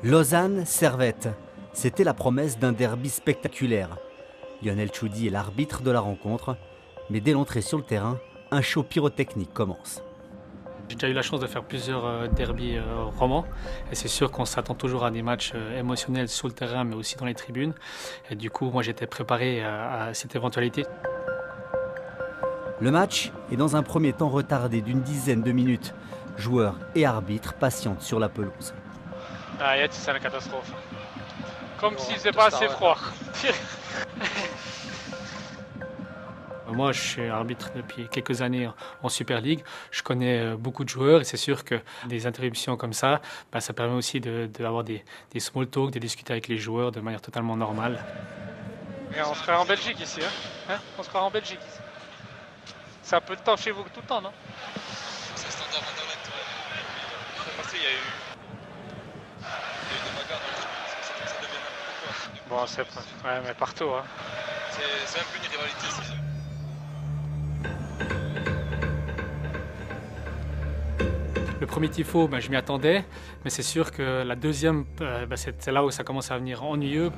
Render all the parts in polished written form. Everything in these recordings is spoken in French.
Lausanne-Servette, c'était la promesse d'un derby spectaculaire. Lionel Tchoudi est l'arbitre de la rencontre, mais dès l'entrée sur le terrain, un show pyrotechnique commence. J'ai déjà eu la chance de faire plusieurs derbys romans et c'est sûr qu'on s'attend toujours à des matchs émotionnels sur le terrain mais aussi dans les tribunes. Et du coup, moi j'étais préparé à cette éventualité. Le match est dans un premier temps retardé d'une dizaine de minutes. Joueurs et arbitres patientent sur la pelouse. Ah, Yates, c'est la catastrophe. Comme s'il faisait pas assez froid. Moi, je suis arbitre depuis quelques années en Super League. Je connais beaucoup de joueurs et c'est sûr que des interruptions comme ça, ça permet aussi d'avoir des small talk, de discuter avec les joueurs de manière totalement normale. Et on se croirait en Belgique ici, hein, on se croirait en Belgique ici. C'est un peu de temps chez vous tout le temps, non? C'est standard internet, ouais. L'année passée, il y a eu des bagarres, donc je pense que ça devient n'importe quoi. Bon, c'est pas... Ouais, mais partout, hein. C'est un peu une rivalité, c'est ça. Le premier tifo, je m'y attendais, mais c'est sûr que la deuxième, c'est là où ça commence à venir ennuyeux.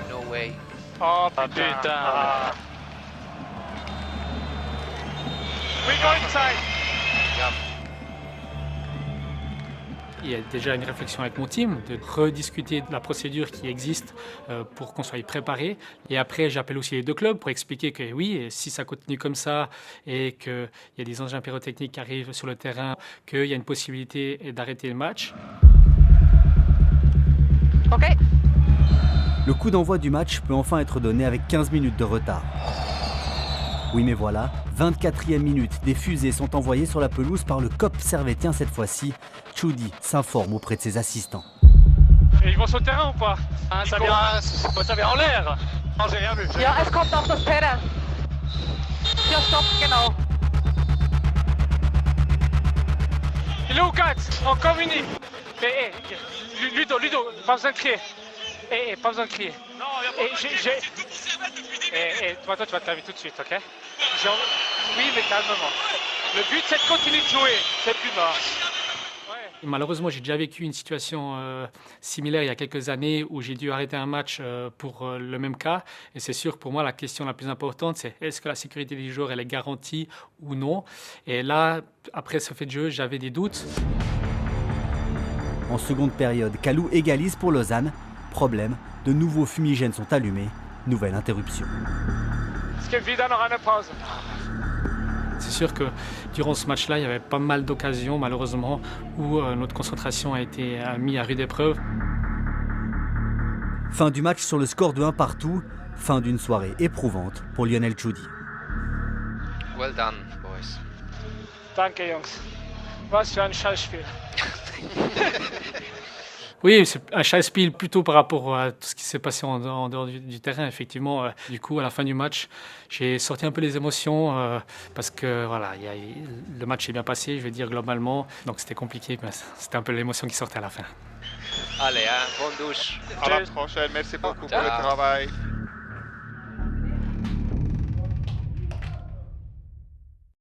No way. Oh putain. We go inside. Il y a déjà une réflexion avec mon team de rediscuter de la procédure qui existe pour qu'on soit préparé. Et après, j'appelle aussi les deux clubs pour expliquer que oui, si ça continue comme ça et qu'il y a des engins pyrotechniques qui arrivent sur le terrain, qu'il y a une possibilité d'arrêter le match. Ok. Le coup d'envoi du match peut enfin être donné avec 15 minutes de retard. Oui mais voilà, 24e minute, des fusées sont envoyées sur la pelouse par le COP servétien cette fois-ci. Tchoudi s'informe auprès de ses assistants. Et ils vont sur le terrain ou pas? Ça vient en l'air. Non, j'ai rien vu. Ja, es kommt auf das Terrain. Ja, stopp, genau. Lucas, on communique. Ludo, pas besoin de crier. Pas besoin de crier. Non, il n'y a pas de Toi, tu vas te laver tout de suite, ok? Oui, mais calmement. Le but, c'est de continuer de jouer. C'est plus mort. Et malheureusement, j'ai déjà vécu une situation similaire il y a quelques années où j'ai dû arrêter un match pour le même cas. Et c'est sûr que pour moi, la question la plus importante, c'est est-ce que la sécurité des joueurs elle est garantie ou non? Et là, après ce fait de jeu, j'avais des doutes. En seconde période, Kalou égalise pour Lausanne. Problème, de nouveaux fumigènes sont allumés. Nouvelle interruption. Est-ce que Vida aura une pause? C'est sûr que durant ce match-là, il y avait pas mal d'occasions, malheureusement, où notre concentration a été mise à rude épreuve. Fin du match sur le score de 1 partout. Fin d'une soirée éprouvante pour Lionel Tchoudi. Well done, boys. Danke, Jungs. Was für ein Scheißspiel. Oui, c'est un chasse-pile plutôt par rapport à tout ce qui s'est passé en dehors du terrain, effectivement. Du coup, à la fin du match, j'ai sorti un peu les émotions parce que voilà, le match est bien passé, je vais dire globalement. Donc c'était compliqué, mais c'était un peu l'émotion qui sortait à la fin. Allez, bonne douche. À la prochaine, merci beaucoup pour le travail.